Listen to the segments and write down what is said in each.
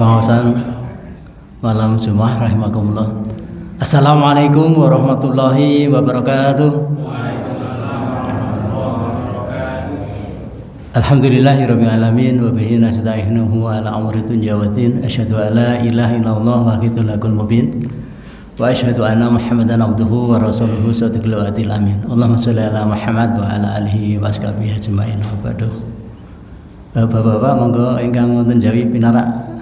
Bahasan malam Jumat rahimakumullah. Assalamualaikum warahmatullahi wabarakatuh. Alhamdulillahirabbil alamin wa bihi nasta'inuhu ala amri dunya wa din. Asyhadu an la ilaha illallah wahdahu la mubin. Wa asyhadu anna Muhammadan abduhu wa rasuluhu shadiqul wa'dil amin. Allahumma shalli ala Muhammad wa ala alihi wa sahbihi ajmain wa ba'du. Bapak-bapak monggo ingkang wonten jawi pinarak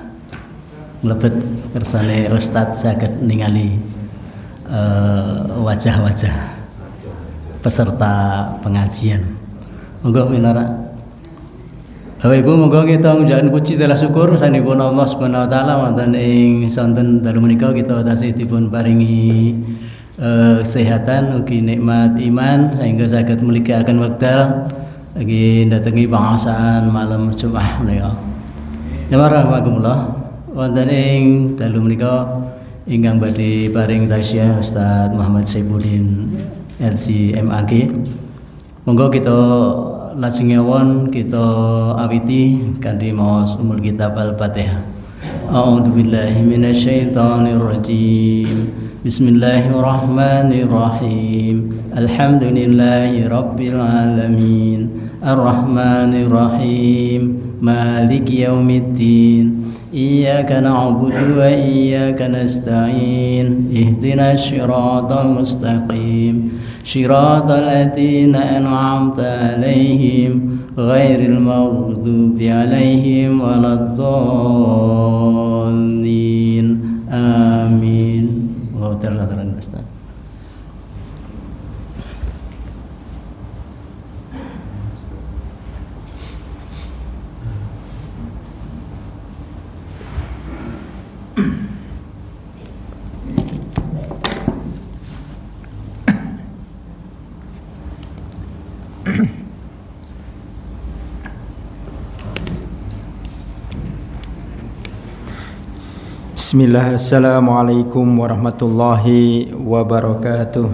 mlebet kersane Ustadz saged ningali wajah-wajah peserta pengajian. Monggo pinarak. Bapak Ibu monggo kita ngunjukkan puji telah syukur sanipun Allah Subhanahu wa taala wonten ing sonten dalu menika kita tasih dipun paringi kesehatan ugi nikmat iman sehingga saged mulikaken wekdal lagi datangi bahasan malam Jumat menika. Bismillahirrahmanirrahim. Wonten ing dalu menika ingkang badhe paring tasyah Ustaz Muhammad Saifuddin LC MAG. Monggo kita lajeng nyawon kita awiti kanthi maos umul kitab Al-Fatihah. A'udzu billahi minasyaitonir rajim. Bismillahirrahmanirrahim. Alhamdulillahi rabbil alamin. Arrahmanir rahim. Maliki yaumiddin. Iyyaka na'budu wa iyyaka nasta'in. Ihdinas siratal mustaqim. Shiratal ladzina an'amta 'alaihim ghairil maghdubi 'alaihim waladdallin. Amin. Wa ta'ala Ustaz. Bismillah, assalamualaikum warahmatullahi wabarakatuh.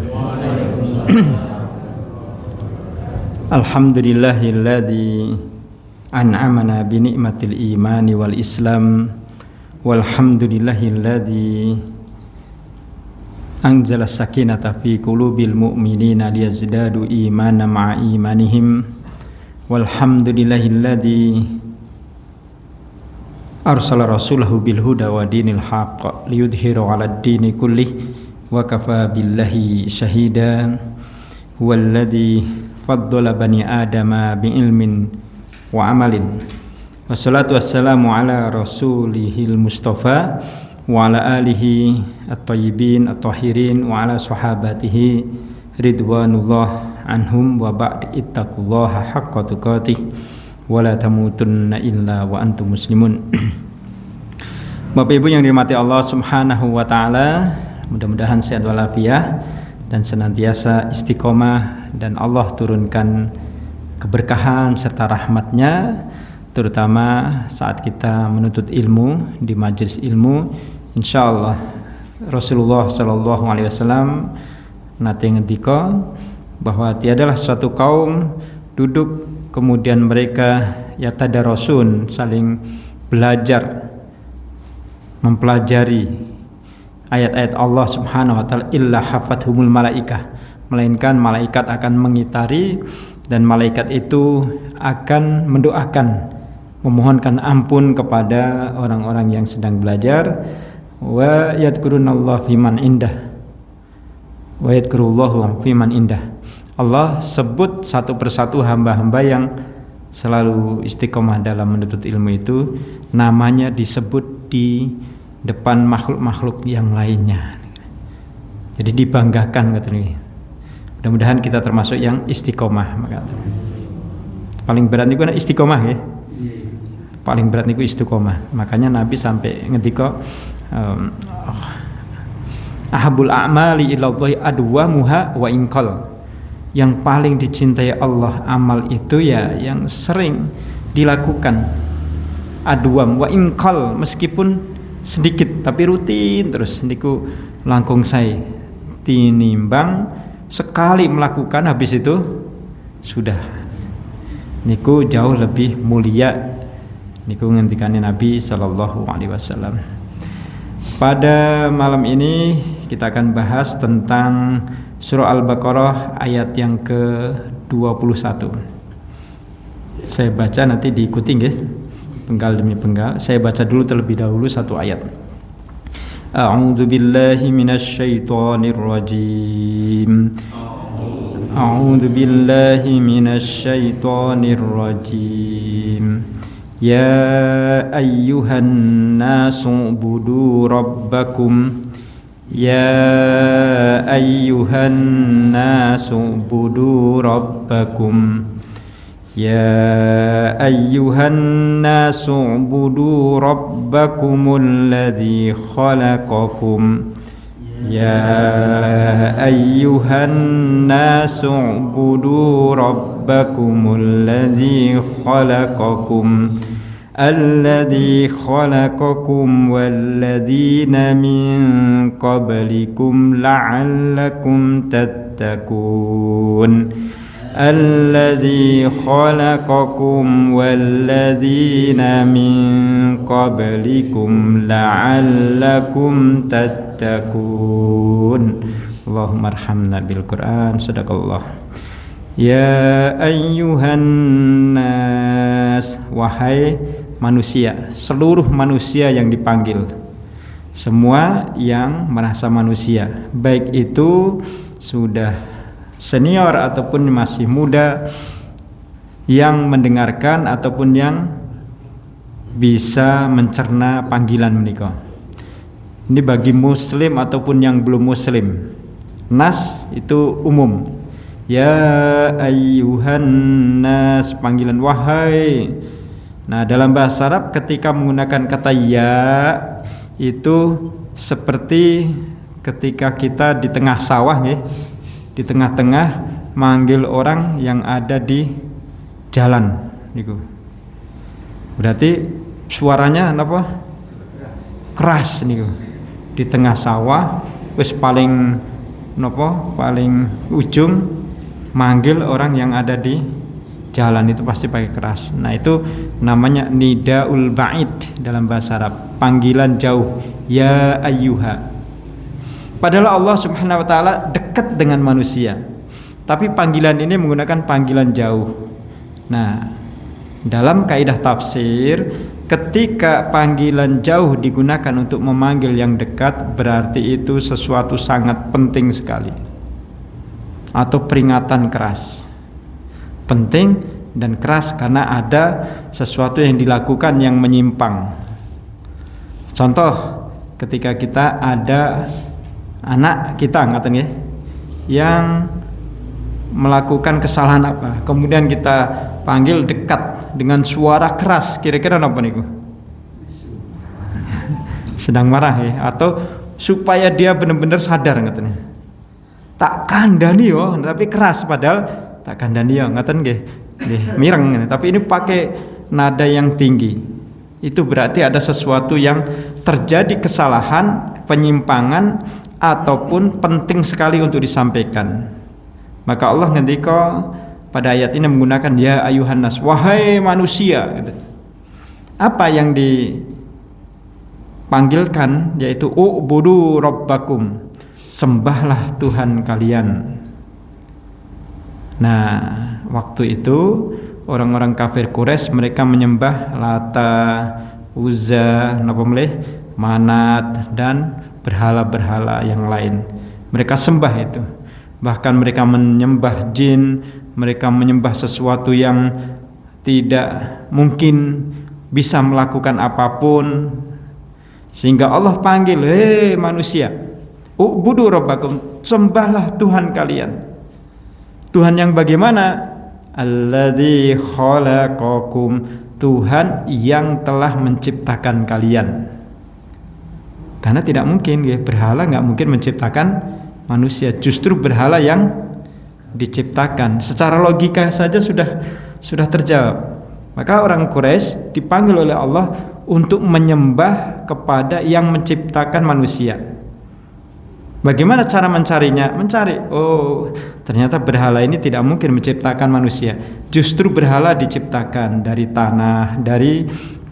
Alhamdulillahilladzi an'amana bi ni'matil imani wal islam. Walhamdulillahilladzi anzala sakinata fi qulubil mu'minina liyazdadu imanan ma'a imanihim. Walhamdulillahilladzi arsala rasulahu bil huda wa dinil haqq liyudhhiru 'alad dini kullih wa kafa billahi shahida. Huwallazi faddala bani adama bi ilmin wa amalin. Wassalatu wassalamu ala rasulihil mustafa wa ala alihi at-thayyibin at-tahirin wa ala sahabatihi ridwanullah anhum wa ba'd. Ittaqullaha haqqa tuqatih wala tamutunna illa wa antum muslimun. Bapak Ibu yang dirahmati Allah Subhanahu wa taala, mudah-mudahan sehat walafiat dan senantiasa istiqomah dan Allah turunkan keberkahan serta rahmatnya, terutama saat kita menuntut ilmu di majelis ilmu. Insyaallah Rasulullah sallallahu alaihi wasallam nate ngendika bahwa tiadalah suatu kaum duduk kemudian mereka yatadarasun saling belajar mempelajari ayat-ayat Allah Subhanahu wa taala illa hafathumul malaikah, melainkan malaikat akan mengitari dan malaikat itu akan mendoakan, memohonkan ampun kepada orang-orang yang sedang belajar. Wa yadhkurunallaha fiman indah wa yadhkurullahu fiman indah. Allah sebut satu persatu hamba-hamba yang selalu istiqomah dalam menuntut ilmu itu, namanya disebut di depan makhluk-makhluk yang lainnya. Jadi dibanggakan katanya. Mudah-mudahan kita termasuk yang istiqomah. Paling berat niku istiqomah ya. Paling berat niku istiqomah. Makanya Nabi sampai ngendika ahabul a'mali ilallahi adwamuha wa inqal. Yang paling dicintai Allah amal itu ya yang sering dilakukan. Adwam wa inqal, meskipun sedikit tapi rutin terus niku langkung sae tinimbang sekali melakukan habis itu sudah niku jauh lebih mulia Niku ngendikane Nabi sallallahu alaihi wasallam. Pada malam ini kita akan bahas tentang surah Al-Baqarah ayat yang ke-21. Saya baca, nanti diikuti nggih, penggal demi penggal. Saya baca dulu terlebih dahulu satu ayat. A'udzu billahi minasyaitonir rajim. A'udzu billahi minasyaitonir rajim. Ya ayyuhan nasu ubudu rabbakum. Ya ayyuhan nasu ubudu rabbakum. Ya ayyuhan nasu ubudu rabbakumul ladzi khalaqakum. Ya ayyuhan nasu ubudu rabbakumul ladzi khalaqakum. Alladzi khalaqakum walladzina min qablikum la'allakum tattaqun. Alladzi khalaqakum walladzina min qablikum la'allakum tattaqun. Allahumma arhamna bil Qur'an. Sadaqallah. Ya ayyuhan nas, wahai manusia, seluruh manusia yang dipanggil, semua yang merasa manusia, baik itu sudah senior ataupun masih muda, yang mendengarkan ataupun yang bisa mencerna panggilan menika. Ini bagi muslim ataupun yang belum muslim. Nas itu umum. Ya ayyuhan nas, panggilan wahai. Nah, dalam bahasa Arab ketika menggunakan kata ya itu seperti ketika kita di tengah sawah nggih, di tengah-tengah manggil orang yang ada di jalan niku. Berarti suaranya apa? Keras niku. Di tengah sawah wis paling napa? Paling ujung manggil orang yang ada di jalan itu pasti pakai keras. Nah, itu namanya nidaul ba'id dalam bahasa Arab, panggilan jauh. Ya ayyuha. Padahal Allah Subhanahu wa taala dekat dengan manusia. Tapi panggilan ini menggunakan panggilan jauh. Nah, dalam kaidah tafsir, ketika panggilan jauh digunakan untuk memanggil yang dekat, berarti itu sesuatu sangat penting sekali. Atau peringatan keras. Penting dan keras karena ada sesuatu yang dilakukan yang menyimpang. Contoh, ketika kita ada anak kita ngaten ya, yang melakukan kesalahan apa, kemudian kita panggil dekat dengan suara keras, kira-kira apa niku? Sedang marah ya, atau supaya dia benar-benar sadar ngaten. Tak kandani yo, tapi keras, padahal tak kandani yo ngaten nggih. Nggih, mireng, tapi ini pakai nada yang tinggi. Itu berarti ada sesuatu yang terjadi, kesalahan, penyimpangan ataupun penting sekali untuk disampaikan. Maka Allah ngendika pada ayat ini menggunakan ya ayuhan nas, wahai manusia gitu. Apa yang dipanggilkan yaitu ubudu rabbakum, sembahlah Tuhan kalian. Nah, waktu itu orang-orang kafir Quraisy mereka menyembah Lata, Uzza, Manat dan berhala-berhala yang lain. Mereka sembah itu. Bahkan mereka menyembah jin, mereka menyembah sesuatu yang tidak mungkin bisa melakukan apapun. Sehingga Allah panggil, hei manusia, ubudu rabbakum, sembahlah Tuhan kalian. Tuhan yang bagaimana? Alladzi khalaqakum, Tuhan yang telah menciptakan kalian. Karena tidak mungkin ya, berhala nggak mungkin menciptakan manusia. Justru berhala yang diciptakan. Secara logika saja sudah terjawab. Maka orang Quraisy dipanggil oleh Allah untuk menyembah kepada yang menciptakan manusia. Bagaimana cara mencarinya? Mencari, oh ternyata berhala ini tidak mungkin menciptakan manusia. Justru berhala diciptakan dari tanah, dari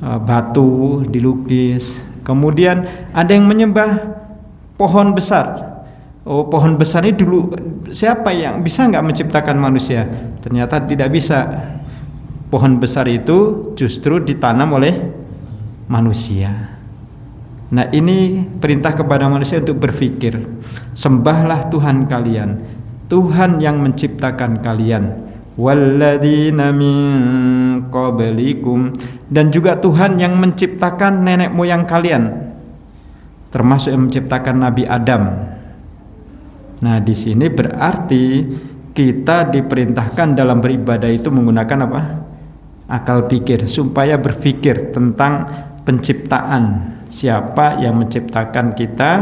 batu dilukis. Kemudian ada yang menyembah pohon besar. Oh, pohon besar ini dulu siapa yang bisa nggak menciptakan manusia? Ternyata tidak bisa. Pohon besar itu justru ditanam oleh manusia. Nah, ini perintah kepada manusia untuk berpikir. Sembahlah Tuhan kalian, Tuhan yang menciptakan kalian. Walladzina min qablikum, dan juga Tuhan yang menciptakan nenek moyang kalian, termasuk yang menciptakan Nabi Adam. Nah, di sini berarti kita diperintahkan dalam beribadah itu menggunakan apa? Akal pikir, supaya berpikir tentang penciptaan. Siapa yang menciptakan kita,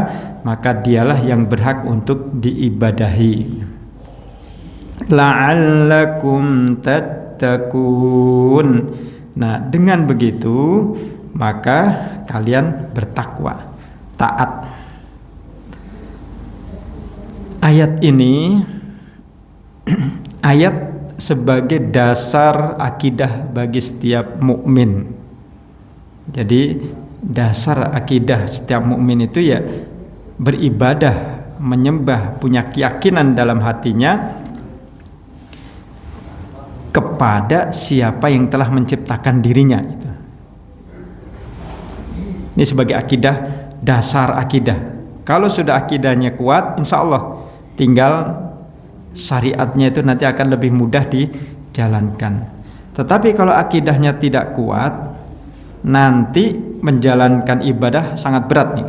maka dialah yang berhak untuk diibadahi. La'allakum tattaqun. Nah, dengan begitu maka kalian bertakwa, taat. Ayat ini ayat sebagai dasar akidah bagi setiap mukmin. Jadi dasar akidah setiap mukmin itu ya beribadah, menyembah, punya keyakinan dalam hatinya kepada siapa yang telah menciptakan dirinya. Ini sebagai akidah, dasar akidah. Kalau sudah akidahnya kuat, insya Allah tinggal syariatnya itu nanti akan lebih mudah dijalankan. Tetapi kalau akidahnya tidak kuat, nanti menjalankan ibadah sangat berat nih.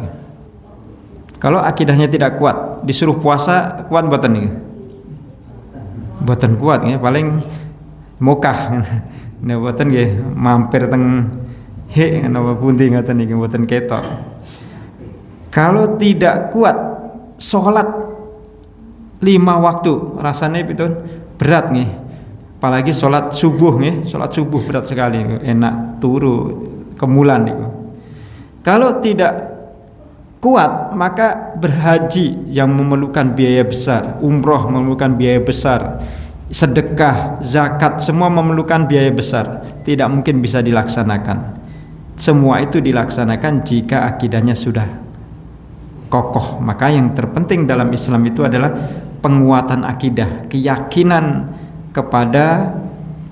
Kalau akidahnya tidak kuat, disuruh puasa kuat buatan nih, buatan kuat nih, paling mokah. Nah, buatan nih mampir teng he, nama pundi ngaten nih, buatan ketok. Kalau tidak kuat, sholat 5 waktu rasanya itu berat nih, apalagi sholat subuh nih, sholat subuh berat sekali, enak turu kemulan nih. Kalau tidak kuat, maka berhaji yang memerlukan biaya besar, umroh memerlukan biaya besar, sedekah, zakat semua memerlukan biaya besar, tidak mungkin bisa dilaksanakan. Semua itu dilaksanakan jika akidahnya sudah kokoh. Maka yang terpenting dalam Islam itu adalah penguatan akidah, keyakinan kepada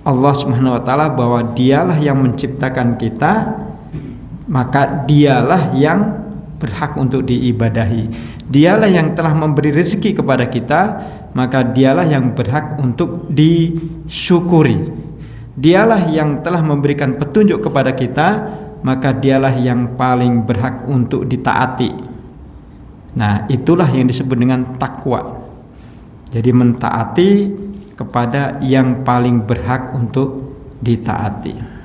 Allah Subhanahu wa taala bahwa dialah yang menciptakan kita, maka dialah yang berhak untuk diibadahi. Dialah yang telah memberi rezeki kepada kita, maka dialah yang berhak untuk disyukuri. Dialah yang telah memberikan petunjuk kepada kita, maka dialah yang paling berhak untuk ditaati. Nah, itulah yang disebut dengan takwa. Jadi mentaati kepada yang paling berhak untuk ditaati.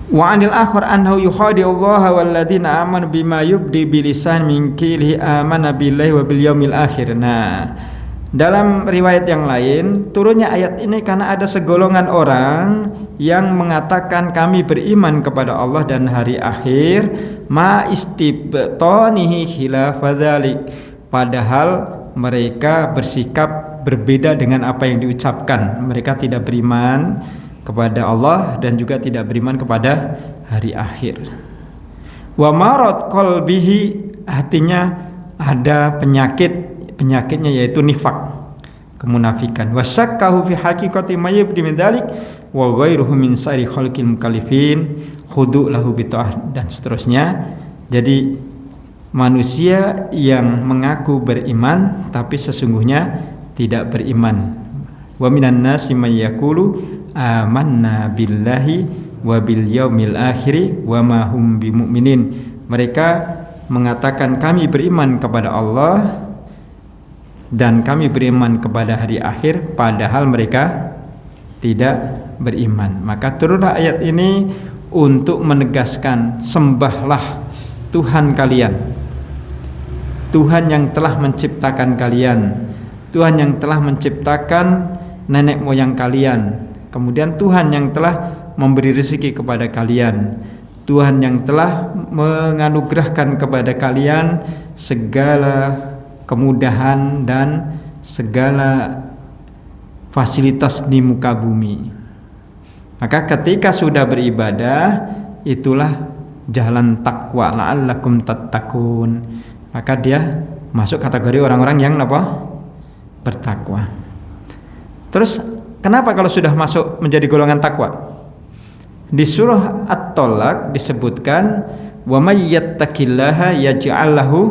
Wa anil akhir annahu yukhadi'ullaha walladzina amanu bima yubdi bilisan min qilihi amana billahi wa bil yaumil akhir. Nah, dalam riwayat yang lain turunnya ayat ini karena ada segolongan orang yang mengatakan kami beriman kepada Allah dan hari akhir, ma istibtanihi khilafadzalik, padahal mereka bersikap berbeda dengan apa yang diucapkan. Mereka tidak beriman kepada Allah dan juga tidak beriman kepada hari akhir. Wa marad qalbihi, hatinya ada penyakitnya yaitu nifak, kemunafikan. Wa syakkahu fi haqiqati ma yubdi min dzalik wa ghairuhu min sari khalqil mukallifin khudu lahu bita'ah, dan seterusnya. Jadi manusia yang mengaku beriman tapi sesungguhnya tidak beriman. Wa minan nasi may yaqulu amanna billahi wa bil yaumil akhir wa ma hum bimumin. Mereka mengatakan kami beriman kepada Allah dan kami beriman kepada hari akhir, padahal mereka tidak beriman. Maka turunlah ayat ini untuk menegaskan, sembahlah Tuhan kalian, Tuhan yang telah menciptakan kalian, Tuhan yang telah menciptakan nenek moyang kalian, kemudian Tuhan yang telah memberi rezeki kepada kalian, Tuhan yang telah menganugerahkan kepada kalian segala kemudahan dan segala fasilitas di muka bumi. Maka ketika sudah beribadah, itulah jalan takwa, la'allakum tattaqun. Maka dia masuk kategori orang-orang yang apa? Bertakwa. Terus kenapa kalau sudah masuk menjadi golongan takwa? Di surah At-Tolak disebutkan wa may yattaqillaha yaj'al lahu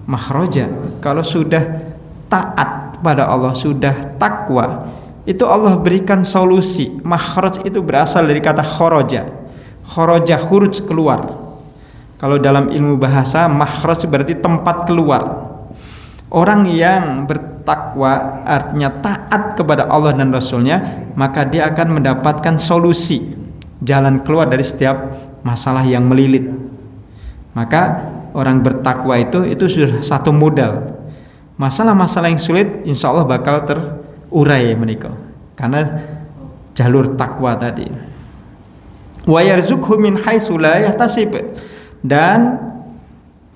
makhraja. Kalau sudah taat pada Allah, sudah takwa, itu Allah berikan solusi. Makhraj itu berasal dari kata kharaja. Kharaja khuruj, keluar. Kalau dalam ilmu bahasa, makhraj berarti tempat keluar. Orang yang bertakwa artinya taat kepada Allah dan Rasulnya, maka dia akan mendapatkan solusi, jalan keluar dari setiap masalah yang melilit. Maka orang bertakwa itu sudah satu modal. Masalah-masalah yang sulit insya Allah bakal terurai menika, karena jalur takwa tadi. Wa yarzuqhu min haitsu la yahtasib, dan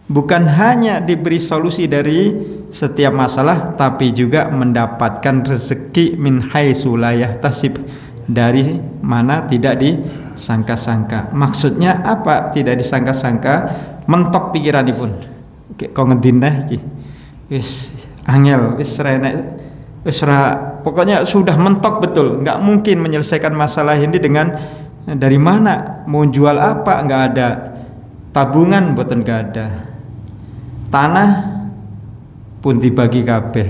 bukan hanya diberi solusi dari setiap masalah, tapi juga mendapatkan rezeki min haitsu la yahtasib, dari mana tidak disangka-sangka. Maksudnya apa? Tidak disangka-sangka, mentok pikiranipun. Kok ngedinah iki. Wis angel, wis renek, wis pokoknya sudah mentok betul. Enggak mungkin menyelesaikan masalah ini dengan dari mana, mau jual apa, enggak ada. Tabungan mboten enggak ada. Tanah pun dibagi kabeh.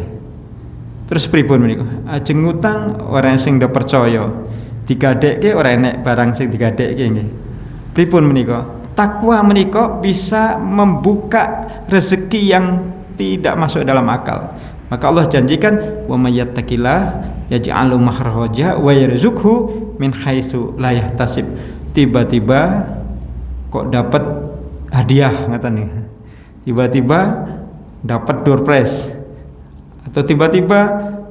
Terus pripun meniku? Ajeng ngutang orang sing ndak percaya. Digadekke ora enek barang sing digadekke nggih. Pripun menika? Takwa menika bisa membuka rezeki yang tidak masuk dalam akal. Maka Allah janjikan wa may yattaqillah yaj'al makhraja wa yarzuqhu min haitsu la yahtasib. Tiba-tiba kok dapat hadiah ngaten nih. Tiba-tiba dapat door prize, atau tiba-tiba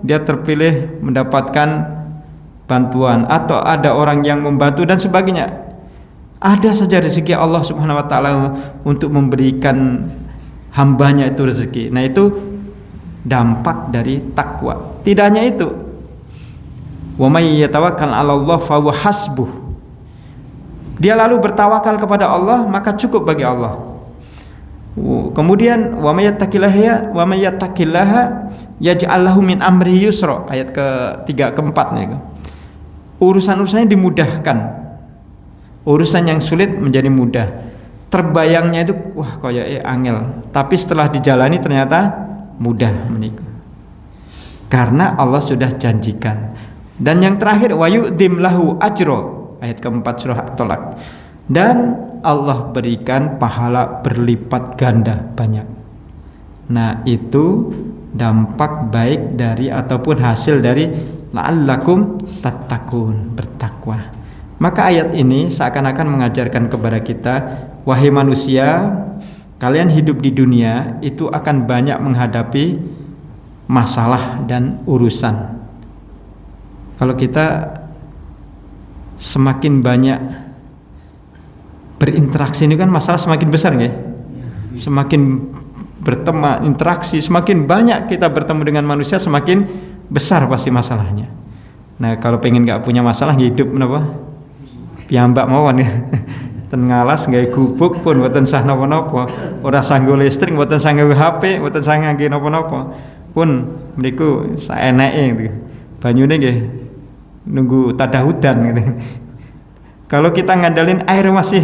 dia terpilih mendapatkan bantuan, atau ada orang yang membantu dan sebagainya. Ada saja rezeki Allah Subhanahu wa taala untuk memberikan hambanya itu rezeki. Nah, itu dampak dari takwa. Tidak hanya itu, wa may yatawakkal 'alallah fa huwa hasbuh. Dia lalu bertawakal kepada Allah, maka cukup bagi Allah. Kemudian wa may yattaqillaha yaj'al lahu min amri yusra, ayat ke-3 ke-4 nih. Urusan-urusannya dimudahkan. Urusan yang sulit menjadi mudah. Terbayangnya itu wah koyoke angel, tapi setelah dijalani ternyata mudah menika. Karena Allah sudah janjikan. Dan yang terakhir wa yu'dim lahu ajra, ayat ke-4 surah At-Tolak. Dan Allah berikan pahala berlipat ganda banyak. Nah, itu dampak baik dari ataupun hasil dari la'allakum tattaqun, bertakwa. Maka ayat ini seakan-akan mengajarkan kepada kita, wahai manusia, kalian hidup di dunia itu akan banyak menghadapi masalah dan urusan. Kalau kita semakin banyak berinteraksi, ini kan masalah semakin besar nggih. Semakin berteman, interaksi, semakin banyak kita bertemu dengan manusia, semakin besar pasti masalahnya. Nah, kalau pengen nggak punya masalah, hidup menapa? Piyambak mawon ya. Ten ngalas gawe gubuk pun mboten sah napa-napa. Ora sanggo listrik, mboten sah nggawe HP, mboten sah ngangge napa-napa. Pun mriku saeneke gitu. Banyune nggih nunggu tadahudan gitu. Kalau kita ngandalin air masih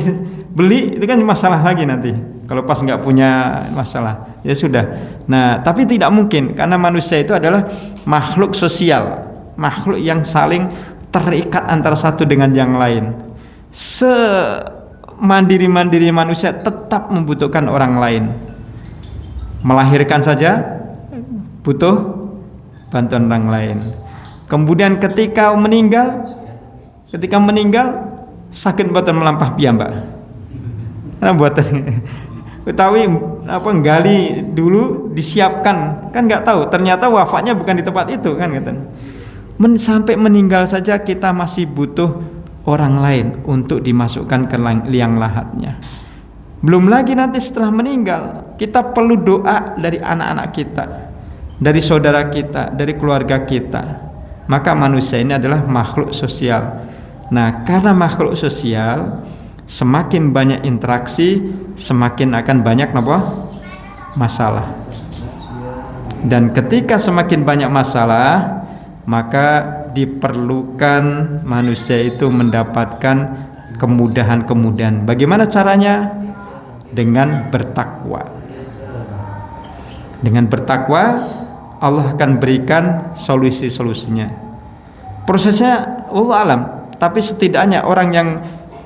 beli, itu kan masalah lagi nanti. Kalau pas nggak punya masalah, ya sudah. Nah, tapi tidak mungkin, karena manusia itu adalah makhluk sosial, makhluk yang saling terikat antara satu dengan yang lain. Semandiri-mandiri manusia tetap membutuhkan orang lain. Melahirkan saja butuh bantuan orang lain. Kemudian ketika meninggal sakit buatan melampah piyambak. Nah, buatan utawi apa nggali dulu disiapkan, kan nggak tahu ternyata wafatnya bukan di tempat itu kan katanya. Sampai meninggal saja kita masih butuh orang lain untuk dimasukkan ke liang lahatnya. Belum lagi nanti setelah meninggal kita perlu doa dari anak-anak kita, dari saudara kita, dari keluarga kita. Maka manusia ini adalah makhluk sosial. Nah, karena makhluk sosial, semakin banyak interaksi, semakin akan banyak apa? Masalah. Dan ketika semakin banyak masalah, maka diperlukan manusia itu mendapatkan kemudahan-kemudahan. Bagaimana caranya? Dengan bertakwa. Dengan bertakwa, Allah akan berikan solusi-solusinya. Prosesnya Allah alam, tapi setidaknya orang yang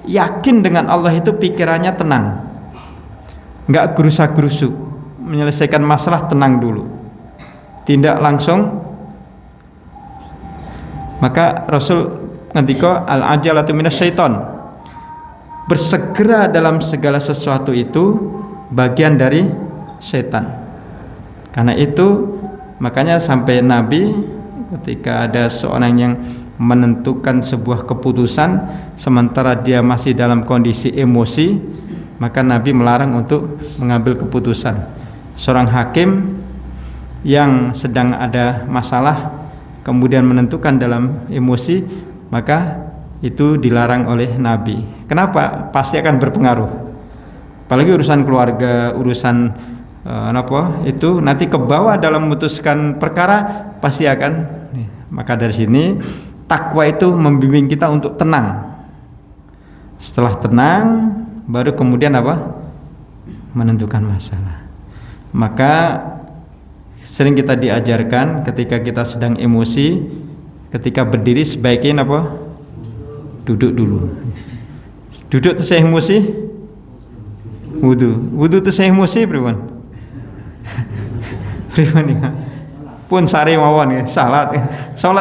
yakin dengan Allah itu pikirannya tenang, nggak gerusa-gerusu, menyelesaikan masalah tenang dulu, tidak langsung. Maka Rasul ngendika al-ajalatu minasyaiton, bersegera dalam segala sesuatu itu bagian dari setan. Karena itu makanya sampai Nabi ketika ada seorang yang menentukan sebuah keputusan sementara dia masih dalam kondisi emosi, maka Nabi melarang untuk mengambil keputusan. Seorang hakim yang sedang ada masalah kemudian menentukan dalam emosi, maka itu dilarang oleh Nabi. Kenapa? Pasti akan berpengaruh. Apalagi urusan keluarga, urusan itu nanti ke bawah dalam memutuskan perkara pasti akan. Maka dari sini takwa itu membimbing kita untuk tenang. Setelah tenang, baru kemudian apa? Menentukan masalah. Maka sering kita diajarkan ketika kita sedang emosi, ketika berdiri sebaiknya apa? Duduk dulu. Duduk terus emosi, wudu terus emosi, pripun? Pripun ya? Pun sare mawon ya, salat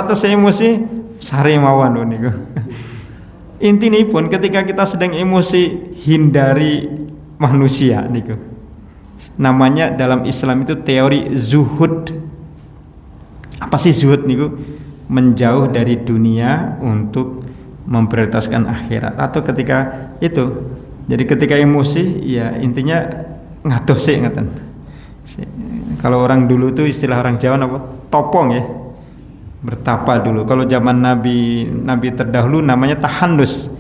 terus emosi sare mawon niku. Intinipun ketika kita sedang emosi, hindari manusia niku. Namanya dalam Islam itu teori zuhud. Apa sih zuhud niku? Menjauh dari dunia untuk memprioritaskan akhirat. Atau ketika itu, jadi ketika emosi ya intinya ngadoh sih ngaten. Kalau orang dulu tuh istilah orang Jawa apa? Topong ya. Bertapa dulu. Kalau zaman Nabi terdahulu namanya tahannus.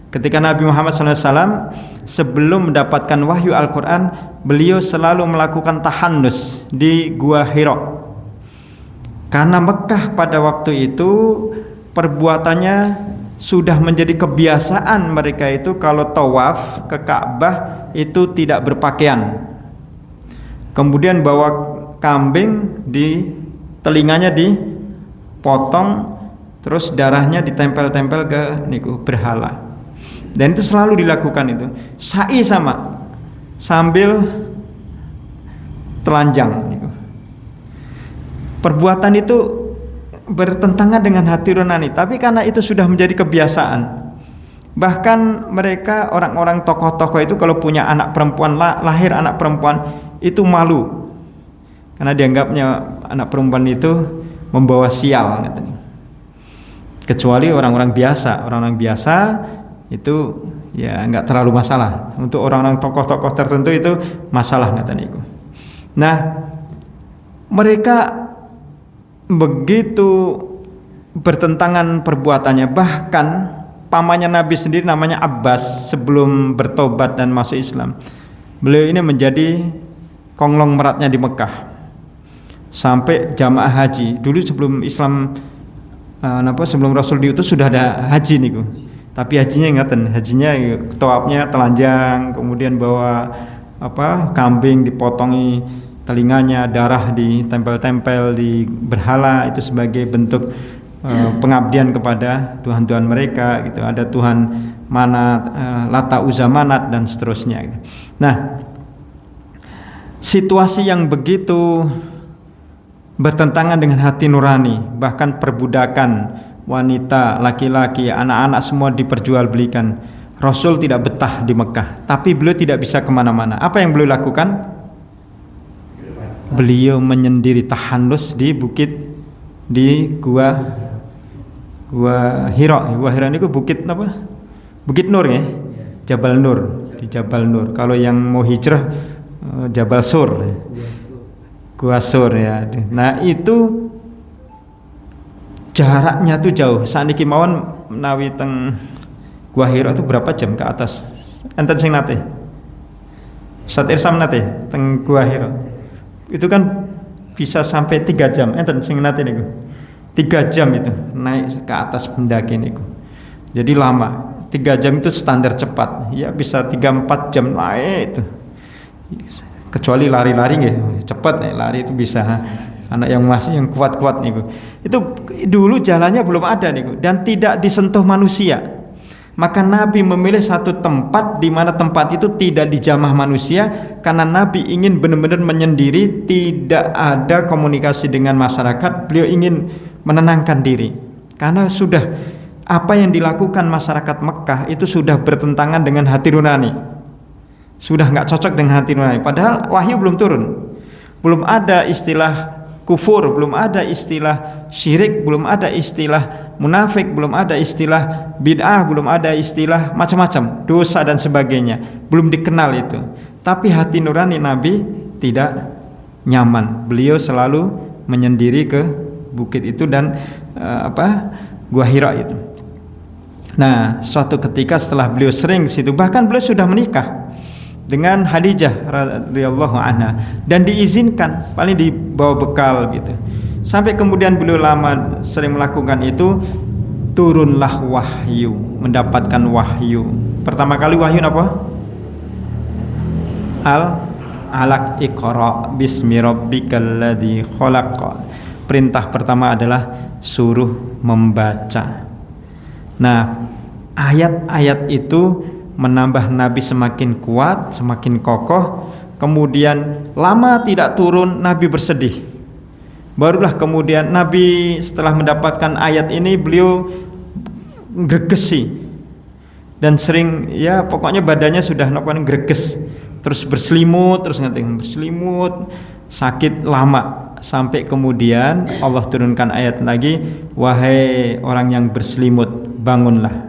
Ketika Nabi Muhammad SAW sebelum mendapatkan wahyu Al-Quran, beliau selalu melakukan tahannus di Gua Hira. Karena Mekah pada waktu itu perbuatannya sudah menjadi kebiasaan mereka itu kalau tawaf ke Ka'bah itu tidak berpakaian. Kemudian bawa kambing, di telinganya dipotong, terus darahnya ditempel-tempel ke niku berhala. Dan itu selalu dilakukan itu. Sa'i sama sambil telanjang niku. Perbuatan itu bertentangan dengan hati nurani, tapi karena itu sudah menjadi kebiasaan. Bahkan mereka orang-orang tokoh-tokoh itu kalau punya anak perempuan, lahir anak perempuan itu malu. Karena dianggapnya anak perempuan itu membawa sial katanya. Kecuali orang-orang biasa itu ya enggak terlalu masalah. Untuk orang-orang tokoh-tokoh tertentu itu masalah katanya itu. Nah, mereka begitu bertentangan perbuatannya, bahkan pamannya Nabi sendiri namanya Abbas sebelum bertobat dan masuk Islam. Beliau ini menjadi konglomeratnya di Mekah. Sampai jamaah haji. Dulu sebelum Islam sebelum Rasul diutus sudah ada haji niku. Tapi hajinya ingatan, hajinya tawafnya telanjang, kemudian bawa kambing dipotongi telinganya, darah ditempel-tempel di berhala, itu sebagai bentuk pengabdian kepada Tuhan-Tuhan mereka gitu. Ada Tuhan Manat, Lata, Uzza, Manat dan seterusnya gitu. Nah, situasi yang begitu bertentangan dengan hati nurani, bahkan perbudakan wanita, laki-laki, anak-anak semua diperjualbelikan. Rasul tidak betah di Mekah, tapi beliau tidak bisa kemana-mana. Apa yang beliau lakukan? Beliau menyendiri tahannus di bukit, di Gua Hira. Gua Hira itu bukit apa? Bukit Nur ya, Jabal Nur, di Jabal Nur. Kalau yang mau hijrah Jabal Sur, Gua Sur ya. Nah itu jaraknya tuh jauh. Saniki mawon menawi teng Gua Hira itu berapa jam ke atas? Enten sing nate? Ustaz Irsam nate teng Gua Hira. Itu kan bisa sampai 3 jam. Enten sing nate niku. 3 jam itu naik ke atas pendaki niku. Jadi lama. 3 jam itu standar cepat. Ya bisa 3-4 jam naik itu. Kecuali lari-lari nggih, cepat nih lari itu bisa. Anak yang masih yang kuat-kuat niku. Itu dulu jalannya belum ada niku dan tidak disentuh manusia. Maka Nabi memilih satu tempat di mana tempat itu tidak dijamah manusia karena Nabi ingin benar-benar menyendiri, tidak ada komunikasi dengan masyarakat. Beliau ingin menenangkan diri. Karena sudah apa yang dilakukan masyarakat Mekah itu sudah bertentangan dengan hati nurani. Sudah nggak cocok dengan hati nurani. Padahal wahyu belum turun. Belum ada istilah kufur, belum ada istilah syirik, belum ada istilah munafik, belum ada istilah bid'ah, belum ada istilah macam-macam, dosa dan sebagainya. Belum dikenal itu. Tapi hati nurani Nabi tidak nyaman. Beliau selalu menyendiri ke bukit itu dan Gua Hira itu. Nah, suatu ketika setelah beliau sering situ, bahkan beliau sudah menikah dengan Khadijah radhiyallahu anha dan diizinkan paling dibawa bekal gitu. Sampai kemudian beliau lama sering melakukan itu, turunlah wahyu, mendapatkan wahyu. Pertama kali wahyu apa? Alaq Iqra bismi rabbikal ladzi khalaq. Perintah pertama adalah suruh membaca. Nah, ayat-ayat itu menambah Nabi semakin kuat, semakin kokoh. Kemudian lama tidak turun, Nabi bersedih. Barulah kemudian Nabi setelah mendapatkan ayat ini beliau gregesi dan sering ya pokoknya badannya sudah greges, terus berselimut, sakit lama sampai kemudian Allah turunkan ayat lagi, wahai orang yang berselimut, bangunlah.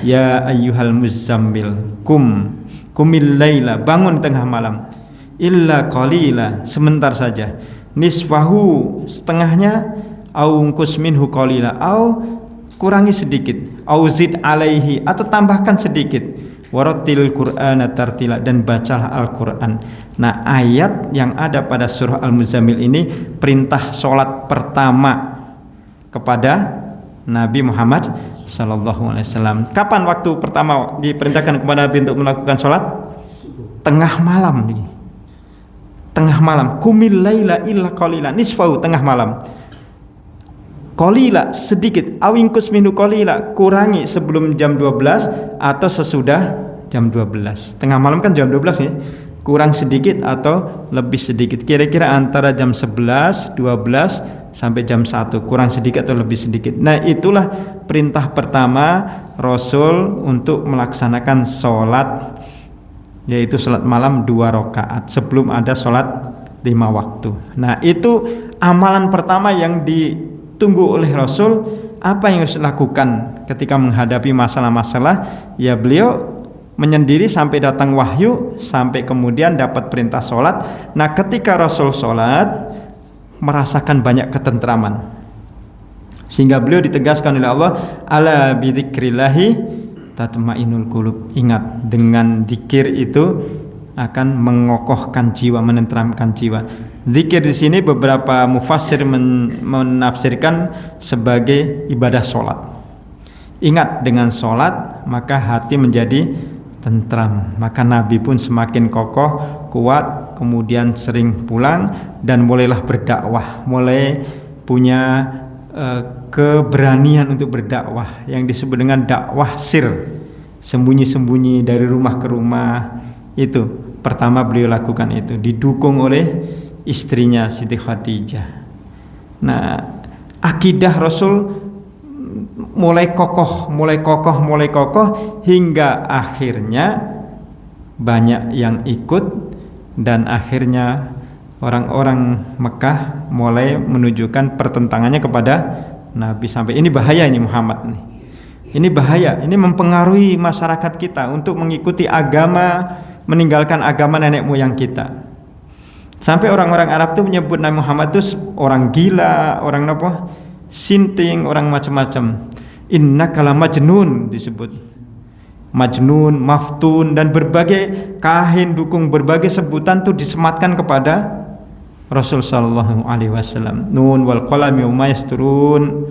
Ya ayyuhal muzammil kumil laila, bangun tengah malam, illa qalila, sebentar saja, nisfahu, setengahnya, au unqus minhu qalila, au kurangi sedikit, au zid alaihi, atau tambahkan sedikit, warattil qur'ana tartila, dan bacalah Al-Qur'an. Nah, ayat yang ada pada surah Al-Muzammil ini perintah sholat pertama kepada Nabi Muhammad sallallahu alaihi wasallam. Kapan waktu pertama diperintahkan kepada Nabi untuk melakukan sholat? Tengah malam. Tengah malam. Kumil laila illa qalila, nisfahu, tengah malam. Qalila, sedikit. Awingkus minu qalila, kurangi sebelum jam 12 atau sesudah jam 12. Tengah malam kan jam 12 ya. Kurang sedikit atau lebih sedikit. Kira-kira antara jam 11, 12 sampai jam 1, kurang sedikit atau lebih sedikit. Nah, itulah perintah pertama Rasul untuk melaksanakan sholat, yaitu sholat malam 2 rakaat sebelum ada sholat 5 waktu. Nah, itu amalan pertama yang ditunggu oleh Rasul. Apa yang harus dilakukan ketika menghadapi masalah-masalah? Ya, beliau menyendiri sampai datang wahyu, sampai kemudian dapat perintah sholat. Nah, ketika Rasul sholat merasakan banyak ketentraman, sehingga beliau ditegaskan oleh Allah, ala bidzikrillahi tatmainul qulub. Ingat, dengan zikir itu akan mengokohkan jiwa, menenteramkan jiwa. Zikir di sini beberapa mufassir menafsirkan sebagai ibadah sholat. Ingat, dengan sholat maka hati menjadi tentram. Maka Nabi pun semakin kokoh, kuat, kemudian sering pulang dan mulailah berdakwah, mulai punya keberanian untuk berdakwah yang disebut dengan dakwah sir, sembunyi-sembunyi dari rumah ke rumah. Itu pertama beliau lakukan, itu didukung oleh istrinya Siti Khadijah. Nah, akidah Rasul mulai kokoh hingga akhirnya banyak yang ikut dan akhirnya orang-orang Mekah mulai menunjukkan pertentangannya kepada Nabi. Sampai ini bahaya, ini Muhammad nih. Ini bahaya, ini mempengaruhi masyarakat kita untuk mengikuti agama, meninggalkan agama nenek moyang kita. Sampai orang-orang Arab itu menyebut Nabi Muhammad itu orang gila, orang apa? Sinting, orang macam-macam. Innaka la majnun disebut. majnun, maftun, dan berbagai kahin, dukung, berbagai sebutan tuh disematkan kepada Rasul sallallahu alaihi wasallam. Nun wal qalami wa ma yasturun,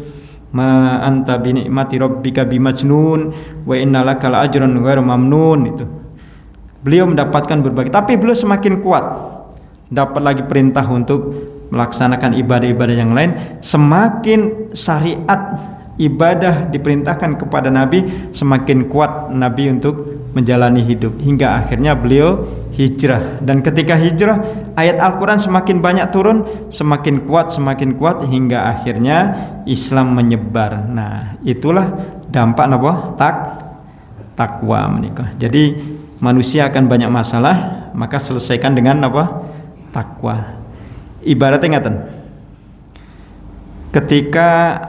ma anta bi ni'mati rabbika bimajnun wa innalaka la ajran ghairu mamnun. Itu beliau mendapatkan berbagai, tapi beliau semakin kuat, dapat lagi perintah untuk melaksanakan ibadah-ibadah yang lain. Semakin syariat ibadah diperintahkan kepada Nabi, semakin kuat Nabi untuk menjalani hidup, hingga akhirnya beliau hijrah. Dan ketika hijrah, ayat Al-Quran semakin banyak turun, semakin kuat hingga akhirnya Islam menyebar. Nah, itulah dampak apa? Takwa menikah. Jadi manusia akan banyak masalah, maka selesaikan dengan apa? Takwa. Ibaratnya ngaten, ketika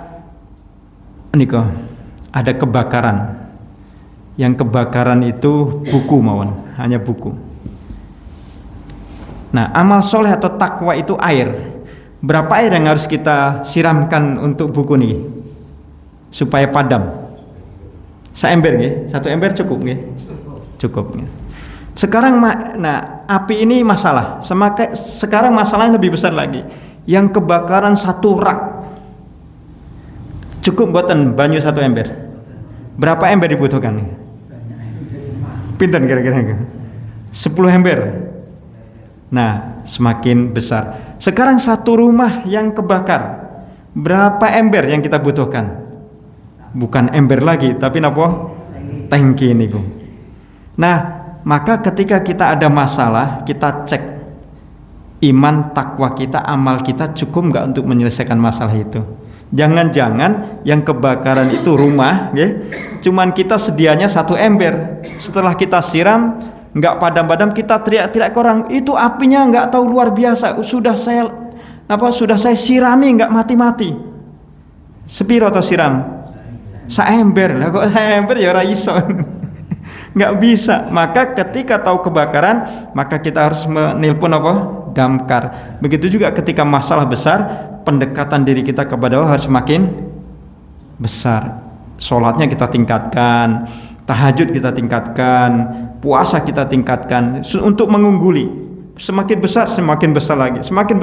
nikah ada kebakaran, yang kebakaran itu buku mawon, hanya buku. Nah, amal soleh atau takwa itu air. Berapa air yang harus kita siramkan untuk buku nih supaya padam? Saember nggih, 1 ember cukup nggih? Cukup nggih. Sekarang nah, api ini masalah. Sekarang masalahnya lebih besar lagi. Yang kebakaran 1 rak. Cukup buatan banyu 1 ember. Berapa ember dibutuhkan? Pinten kira-kira? 10 ember. Nah, semakin besar. Sekarang 1 rumah yang kebakar, berapa ember yang kita butuhkan? Bukan ember lagi, tapi napa? Tangki niku. Nah, maka ketika kita ada masalah, kita cek iman, takwa kita, amal kita cukup nggak untuk menyelesaikan masalah itu. Jangan-jangan yang kebakaran itu rumah, cuman kita sedianya 1 ember. Setelah kita siram, nggak padam-padam, kita teriak-teriak ke orang, itu apinya nggak tahu luar biasa. Sudah saya sirami nggak mati-mati. Sepiro atau siram? Saember lah, kok saember ya ora iso. Nggak bisa. Maka ketika tahu kebakaran, maka kita harus menelpon apa? Damkar. Begitu juga ketika masalah besar, pendekatan diri kita kepada Allah harus semakin besar. Sholatnya kita tingkatkan, tahajud kita tingkatkan, puasa kita tingkatkan untuk mengungguli. Semakin besar lagi, semakin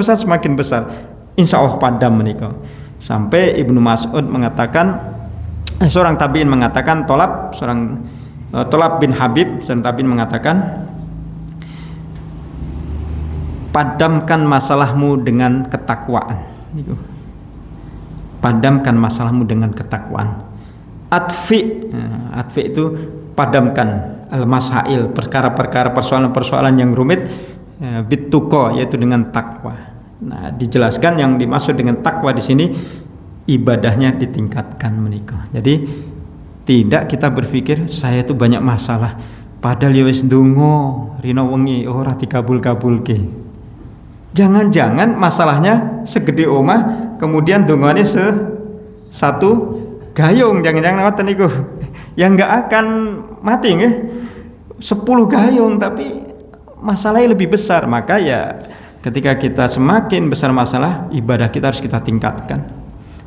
besar. Insya Allah padam menikah. Sampai Ibnu Mas'ud mengatakan, seorang tabi'in mengatakan, Tolab bin Habib seorang tabi'in mengatakan, padamkan masalahmu dengan ketakwaan. Padamkan masalahmu dengan ketakwaan. Atfi itu padamkan al-masail, perkara-perkara, persoalan-persoalan yang rumit, bituqa, yaitu dengan takwa. Nah, dijelaskan yang dimaksud dengan takwa di sini ibadahnya ditingkatkan menikah. Jadi tidak kita berpikir saya itu banyak masalah, padahal ya wis ndonga rina wengi ora dikabul-kabulke. Jangan-jangan masalahnya segede omah, kemudian dongane satu gayung, jangan-jangan ngoten niku. Yang enggak akan mati nggih. 10 gayung tapi masalahnya lebih besar. Maka ya ketika kita semakin besar masalah, ibadah kita harus kita tingkatkan.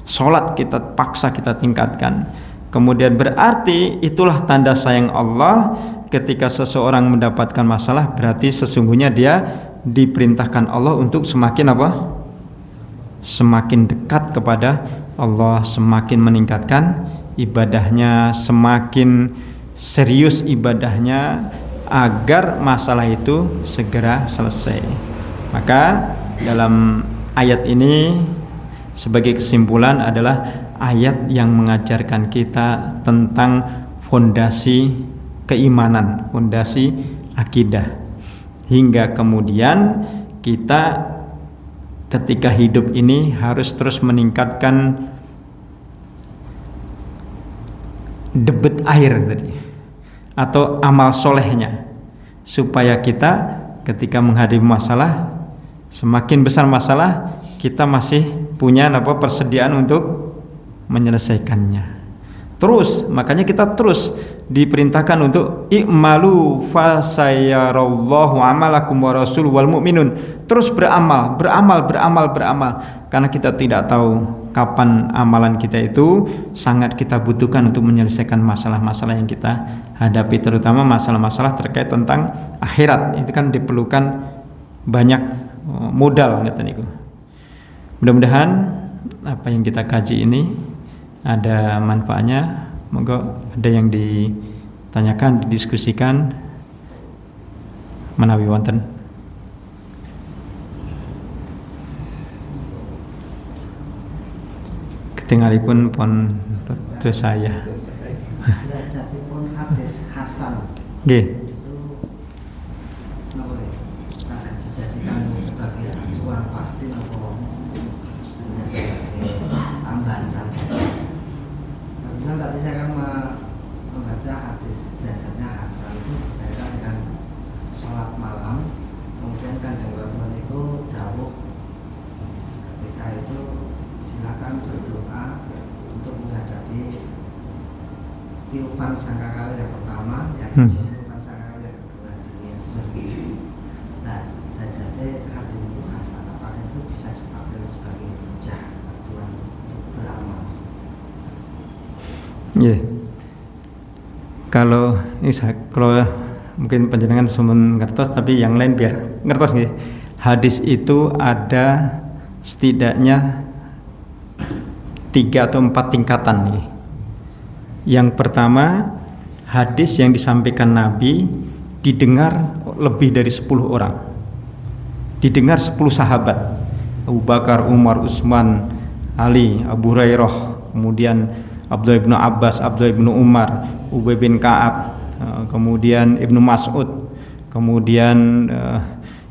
Salat kita paksa kita tingkatkan. Kemudian berarti itulah tanda sayang Allah. Ketika seseorang mendapatkan masalah, berarti sesungguhnya dia diperintahkan Allah untuk semakin apa? Semakin dekat kepada Allah, semakin meningkatkan ibadahnya, semakin serius ibadahnya agar masalah itu segera selesai. Maka dalam ayat ini sebagai kesimpulan adalah ayat yang mengajarkan kita tentang fondasi keimanan, fondasi akidah, hingga kemudian kita ketika hidup ini harus terus meningkatkan debit air tadi atau amal solehnya, supaya kita ketika menghadapi masalah, semakin besar masalah, kita masih punya persediaan untuk menyelesaikannya. Terus, makanya kita terus diperintahkan untuk i'malu fasayarallahu amalakum wa rasul wal mu'minun. Terus beramal. Karena kita tidak tahu kapan amalan kita itu sangat kita butuhkan untuk menyelesaikan masalah-masalah yang kita hadapi, terutama masalah-masalah terkait tentang akhirat. Itu kan diperlukan banyak modal ngeten niku. Mudah-mudahan apa yang kita kaji ini ada manfaatnya. Monggo ada yang ditanyakan, didiskusikan menawi wonten. Ketinggalipun pun terus saya. Derajatipun hadis hasan Nggih. itu napa ya? Sangat dijadikan sebagai acuan pasti napa hanya sebagai tambahan saja. Misal tadi saya kan membaca hadis derajatnya hasan itu berkaitan dengan sholat malam, kemudian Kanjeng Rasul itu dawuh ketika itu silakan berdoa untuk menghadapi tiupan sangkakala yang pertama, yang tiupan sangkakala yang kedua dunia seperti itu. Nah, derajatnya hadis itu hasan, apakah itu bisa dipakai sebagai hujah acuan untuk beramal? Iya. Kalau mungkin panjenengan sumun ngertos, tapi yang lain biar ngertos nggih. Hadis itu ada setidaknya 3 atau 4 tingkatan nih. Yang pertama, hadis yang disampaikan Nabi didengar lebih dari 10 orang. Didengar 10 sahabat. Abu Bakar, Umar, Utsman, Ali, Abu Hurairah, kemudian Abdullah bin Abbas, Abdullah bin Umar, Ubay bin Ka'ab, kemudian Ibnu Mas'ud, kemudian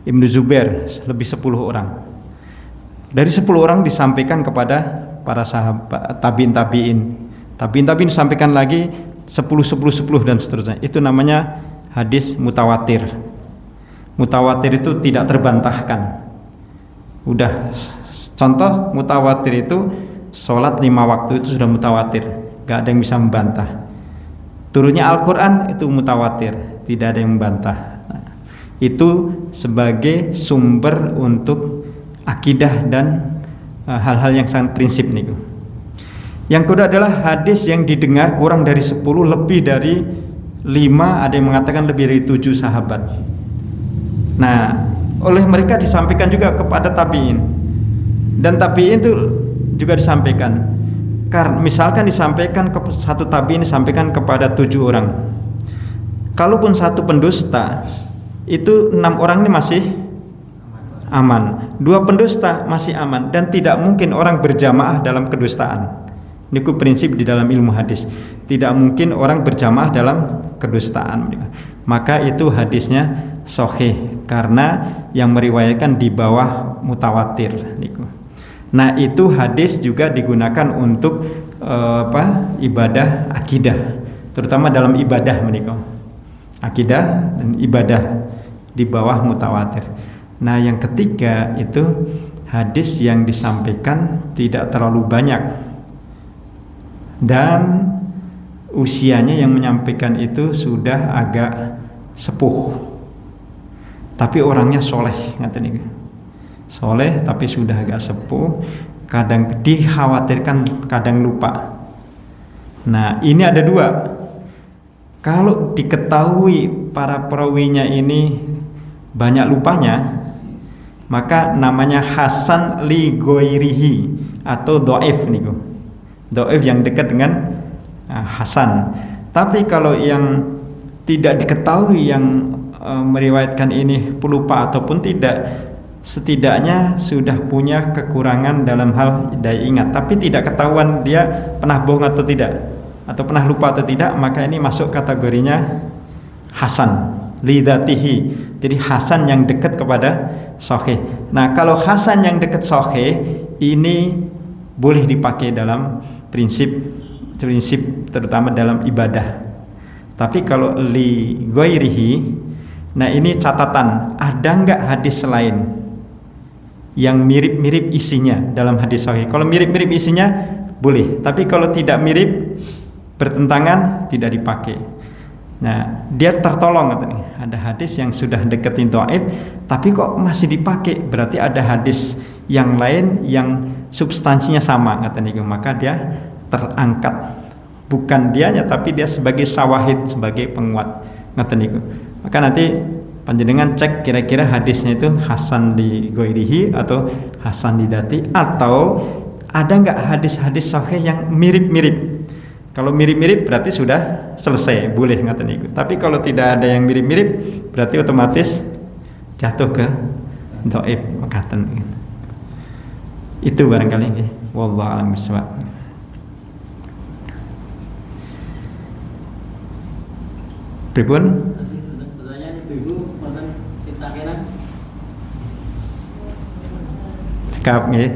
Ibnu Zubair, lebih 10 orang. Dari 10 orang disampaikan kepada para sahabat, tabi'in disampaikan lagi 10 dan seterusnya. Itu namanya hadis mutawatir. Mutawatir itu tidak terbantahkan. Udah contoh mutawatir itu sholat 5 waktu itu sudah mutawatir, gak ada yang bisa membantah. Turunnya Al-Quran itu mutawatir, tidak ada yang membantah. Nah, itu sebagai sumber untuk akidah dan hal-hal yang sangat prinsip nih. Yang kedua adalah hadis yang didengar kurang dari 10, lebih dari 5, ada yang mengatakan lebih dari 7 sahabat. Nah, oleh mereka disampaikan juga kepada tabi'in. Dan tabi'in itu juga disampaikan. Karena misalkan disampaikan ke satu tabi'in disampaikan kepada 7 orang. Kalaupun satu pendusta, itu 6 orang ini masih aman. 2 pendusta masih aman, dan tidak mungkin orang berjamaah dalam kedustaan. Ini prinsip di dalam ilmu hadis. Tidak mungkin orang berjamaah dalam kedustaan. Maka itu hadisnya sahih karena yang meriwayatkan di bawah mutawatir. Nah, itu hadis juga digunakan untuk ibadah akidah, terutama dalam ibadah menika. Akidah dan ibadah di bawah mutawatir. Nah, yang ketiga itu hadis yang disampaikan tidak terlalu banyak dan usianya yang menyampaikan itu sudah agak sepuh, tapi orangnya soleh, ngaten niku. Soleh tapi sudah agak sepuh, kadang dikhawatirkan kadang lupa. Nah, ini ada 2. Kalau diketahui para perawinya ini banyak lupanya, maka namanya hasan li ghairihi atau dhaif niku. Dhaif yang dekat dengan hasan. Tapi kalau yang tidak diketahui yang meriwayatkan ini pelupa ataupun tidak, setidaknya sudah punya kekurangan dalam hal daya ingat, tapi tidak ketahuan dia pernah bohong atau tidak, atau pernah lupa atau tidak, maka ini masuk kategorinya hasan lidzatihi. Jadi hasan yang dekat kepada sahih. Nah, kalau hasan yang dekat sahih ini boleh dipakai dalam prinsip terutama dalam ibadah. Tapi kalau li ghairihi, nah ini catatan, ada enggak hadis lain yang mirip-mirip isinya dalam hadis sahih? Kalau mirip-mirip isinya boleh, tapi kalau tidak mirip, bertentangan, tidak dipakai. Nah, dia tertolong katanya. Ada hadis yang sudah deketin dhaif, tapi kok masih dipakai, berarti ada hadis yang lain yang substansinya sama katanya, maka dia terangkat bukan dianya tapi dia sebagai syawahid, sebagai penguat. Ngoten niku. Maka nanti panjenengan cek kira-kira hadisnya itu hasan di ghairihi atau hasan di dati, atau ada nggak hadis-hadis sahih yang mirip-mirip. Kalau mirip-mirip berarti sudah selesai, boleh ngoten niku. Tapi kalau tidak ada yang mirip-mirip berarti otomatis jatuh ke dhaif makaten. Itu barangkali nggih. Wallahu a'lam bishawab. Pripun? Pertanyaan ibu-ibu wonten pitakenan. Cekap nggih.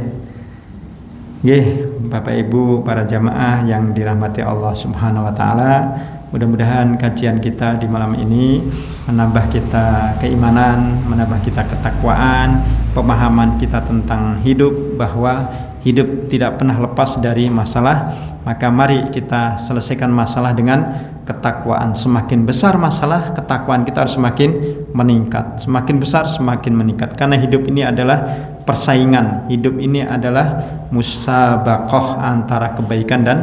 Nggih, Bapak Ibu para jamaah yang dirahmati Allah Subhanahu wa taala, mudah-mudahan kajian kita di malam ini menambah kita keimanan, menambah kita ketakwaan, pemahaman kita tentang hidup, bahwa hidup tidak pernah lepas dari masalah. Maka mari kita selesaikan masalah dengan ketakwaan. Semakin besar masalah, ketakwaan kita harus semakin meningkat. Semakin besar, semakin meningkat. Karena hidup ini adalah persaingan. Hidup ini adalah musabaqah antara kebaikan dan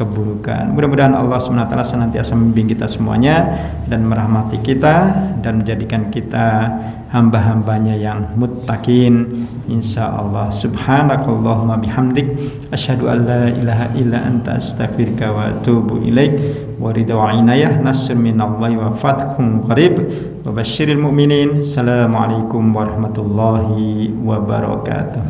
keburukan. Mudah-mudahan Allah SWT senantiasa membimbing kita semuanya dan merahmati kita dan menjadikan kita hamba-hambanya yang muttaqin insyaallah. Subhanakallahumma bihamdik asyhadu an la ilaha illa anta astaghfiruka wa atubu ilaik. Wa ridha wa inayah nasr minallahi wa fathun qarib wa basyiril mu'minin. Assalamualaikum warahmatullahi wabarakatuh.